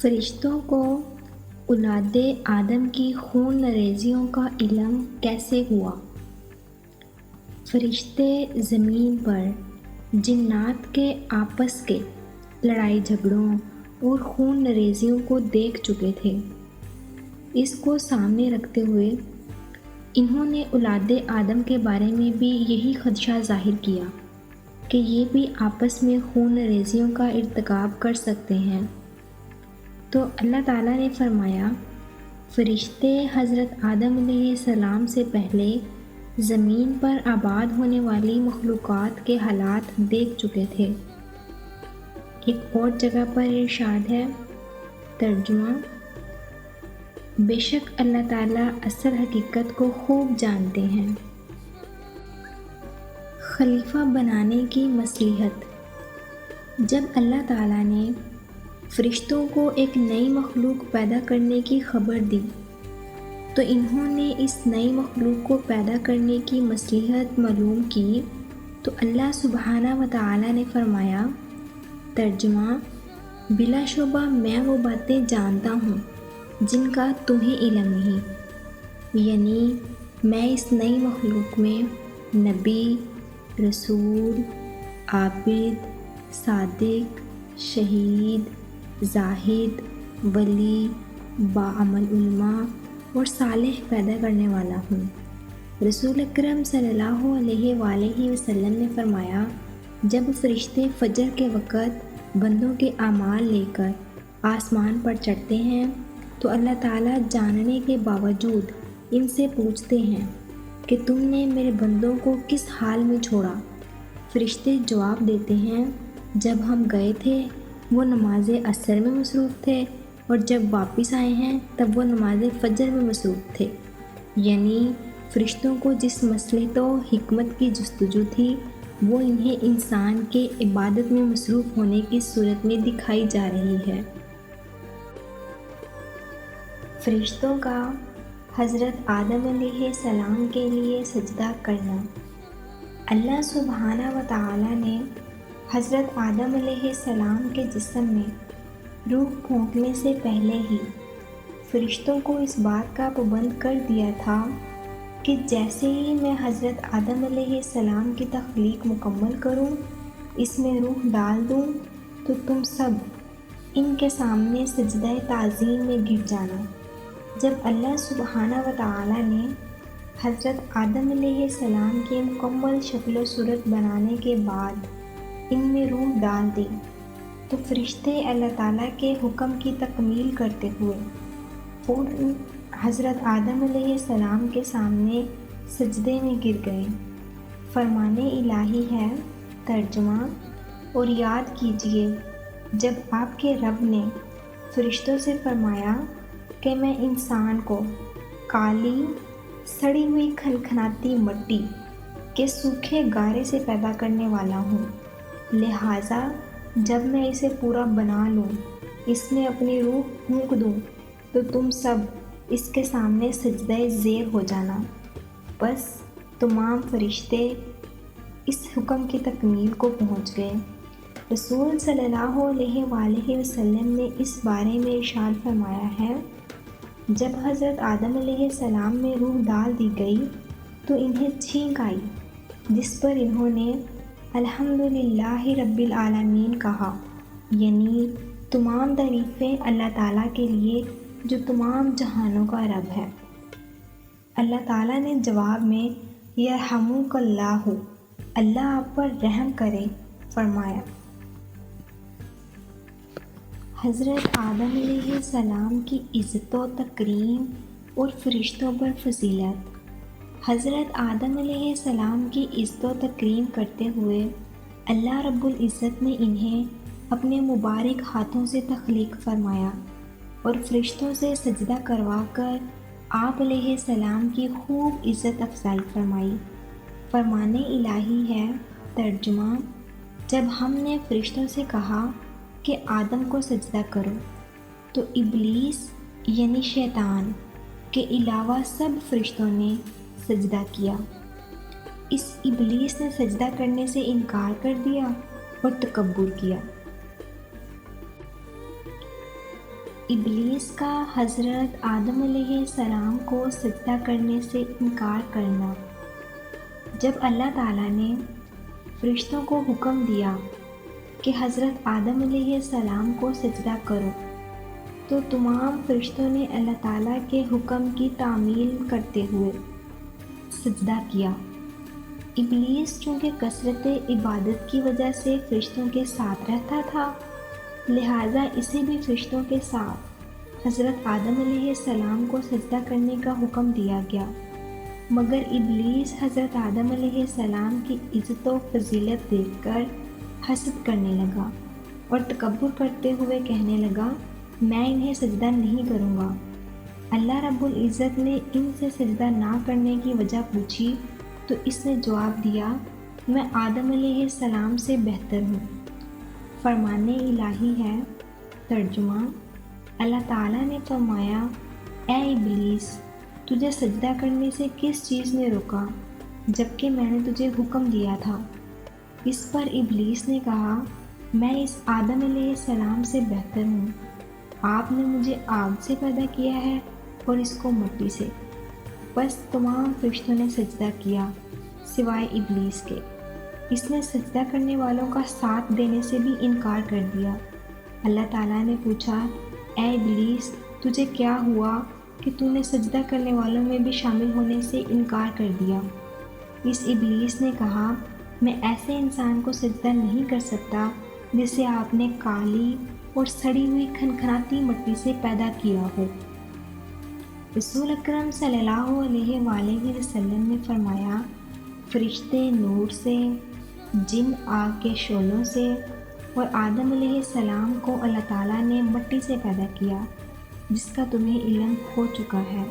فرشتوں کو اولاد آدم کی خون ریزیوں کا علم کیسے ہوا؟ فرشتے زمین پر جنات کے آپس کے لڑائی جھگڑوں اور خون ریزیوں کو دیکھ چکے تھے۔ اس کو سامنے رکھتے ہوئے انہوں نے اولاد آدم کے بارے میں بھی یہی خدشہ ظاہر کیا کہ یہ بھی آپس میں خون ریزیوں کا ارتکاب کر سکتے ہیں۔ تو اللہ تعالیٰ نے فرمایا، فرشتے حضرت آدم علیہ السلام سے پہلے زمین پر آباد ہونے والی مخلوقات کے حالات دیکھ چکے تھے۔ ایک اور جگہ پر ارشاد ہے، ترجمہ: بے شک اللہ تعالیٰ اصل حقیقت کو خوب جانتے ہیں۔ خلیفہ بنانے کی مصلحت۔ جب اللہ تعالیٰ نے فرشتوں کو ایک نئی مخلوق پیدا کرنے کی خبر دی تو انہوں نے اس نئی مخلوق کو پیدا کرنے کی مصلحت معلوم کی تو اللہ سبحانہ و تعالیٰ نے فرمایا، ترجمہ: بلا شبہ میں وہ باتیں جانتا ہوں جن کا تمہیں علم نہیں، یعنی میں اس نئی مخلوق میں نبی، رسول، عابد، صادق، شہید، زاہد، ولی، باعمل علماء اور صالح پیدا کرنے والا ہوں۔ رسول اکرم صلی اللہ علیہ وآلہ وسلم نے فرمایا، جب فرشتے فجر کے وقت بندوں کے اعمال لے کر آسمان پر چڑھتے ہیں تو اللہ تعالیٰ جاننے کے باوجود ان سے پوچھتے ہیں کہ تم نے میرے بندوں کو کس حال میں چھوڑا؟ فرشتے جواب دیتے ہیں، جب ہم گئے تھے وہ نماز عصر میں مصروف تھے اور جب واپس آئے ہیں تب وہ نماز فجر میں مصروف تھے۔ یعنی فرشتوں کو جس مصلحت و حکمت کی جستجو تھی وہ انہیں انسان کے عبادت میں مصروف ہونے کی صورت میں دکھائی جا رہی ہے۔ فرشتوں کا حضرت آدم علیہ السلام کے لیے سجدہ کرنا۔ اللہ سبحانہ و تعالیٰ نے حضرت آدم علیہ السلام کے جسم میں روح پھونکنے سے پہلے ہی فرشتوں کو اس بات کا پابند کر دیا تھا کہ جیسے ہی میں حضرت آدم علیہ السلام کی تخلیق مکمل کروں، اس میں روح ڈال دوں تو تم سب ان کے سامنے سجدہ تعظیم میں گر جانا۔ جب اللہ سبحانہ و تعالیٰ نے حضرت آدم علیہ السلام کی مکمل شکل و صورت بنانے کے بعد ان میں روح ڈال دی تو فرشتے اللہ تعالیٰ کے حکم کی تکمیل کرتے ہوئے فوراً حضرت آدم علیہ السلام کے سامنے سجدے میں گر گئے۔ فرمان الہی ہے، ترجمہ: اور یاد کیجئے جب آپ کے رب نے فرشتوں سے فرمایا کہ میں انسان کو کالی سڑی ہوئی کھنکھناتی مٹی کے سوکھے گارے سے پیدا کرنے والا ہوں، لہٰذا جب میں اسے پورا بنا لوں، اس میں اپنی روح پھونک دوں تو تم سب اس کے سامنے سجدہ زیر ہو جانا۔ بس تمام فرشتے اس حکم کی تکمیل کو پہنچ گئے۔ رسول صلی اللہ علیہ وآلہ وسلم نے اس بارے میں ارشاد فرمایا ہے، جب حضرت آدم علیہ السلام میں روح ڈال دی گئی تو انہیں چھینک آئی، جس پر انہوں نے الحمدللہ رب العالمین کہا، یعنی تمام تعریفیں اللہ تعالیٰ کے لیے جو تمام جہانوں کا رب ہے۔ اللہ تعالیٰ نے جواب میں یرحمک اللہ، اللہ آپ پر رحم کرے، فرمایا۔ حضرت آدم علیہ السلام کی عزت و تکریم اور فرشتوں پر فضیلت۔ حضرت آدم علیہ السلام کی عزت و تکریم کرتے ہوئے اللہ رب العزت نے انہیں اپنے مبارک ہاتھوں سے تخلیق فرمایا اور فرشتوں سے سجدہ کروا کر آپ علیہ السلام کی خوب عزت افزائی فرمائی۔ فرمان الہی ہے، ترجمہ: جب ہم نے فرشتوں سے کہا کہ آدم کو سجدہ کرو تو ابلیس یعنی شیطان کے علاوہ سب فرشتوں نے سجدہ کیا۔ اس ابلیس نے سجدہ کرنے سے انکار کر دیا اور تکبر کیا۔ ابلیس کا حضرت آدم علیہ السلام کو سجدہ کرنے سے انکار کرنا۔ جب اللہ تعالیٰ نے فرشتوں کو حکم دیا کہ حضرت آدم علیہ السلام کو سجدہ کرو، تو تمام فرشتوں نے اللہ تعالیٰ کے حکم کی تعمیل کرتے ہوئے سجدہ کیا۔ ابلیس چونکہ کثرت عبادت کی وجہ سے فرشتوں کے ساتھ رہتا تھا، لہٰذا اسے بھی فرشتوں کے ساتھ حضرت آدم علیہ السلام کو سجدہ کرنے کا حکم دیا گیا، مگر ابلیس حضرت آدم علیہ السلام کی عزت و فضیلت دیکھ کر حسد کرنے لگا اور تکبر کرتے ہوئے کہنے لگا، میں انہیں سجدہ نہیں کروں گا۔ اللہ رب العزت نے ان سے سجدہ نہ کرنے کی وجہ پوچھی تو اس نے جواب دیا، میں آدم علیہ السلام سے بہتر ہوں۔ فرمان الہی ہے۔ ترجمہ: اللہ تعالیٰ نے فرمایا، اے ابلیس، تجھے سجدہ کرنے سے کس چیز نے روکا جبکہ میں نے تجھے حکم دیا تھا؟ اس پر ابلیس نے کہا، میں اس آدم علیہ السلام سے بہتر ہوں۔ آپ نے مجھے آگ سے پیدا کیا ہے اور اس کو مٹی سے۔ بس تمام فرشتوں نے سجدہ کیا سوائے ابلیس کے۔ اس نے سجدہ کرنے والوں کا ساتھ دینے سے بھی انکار کر دیا۔ اللہ تعالیٰ نے پوچھا، اے ابلیس، تجھے کیا ہوا کہ تو نے سجدہ کرنے والوں میں بھی شامل ہونے سے انکار کر دیا؟ اس ابلیس نے کہا، میں ایسے انسان کو سجدہ نہیں کر سکتا جسے آپ نے کالی اور سڑی ہوئی کھنکھناتی مٹی سے پیدا کیا ہو۔ رسول اکرم صلی اللہ علیہ وآلہ وسلم نے فرمایا، فرشتے نور سے، جن آگ کے شعلوں سے، اور آدم علیہ السلام کو اللہ تعالیٰ نے مٹی سے پیدا کیا، جس کا تمہیں علم ہو چکا ہے۔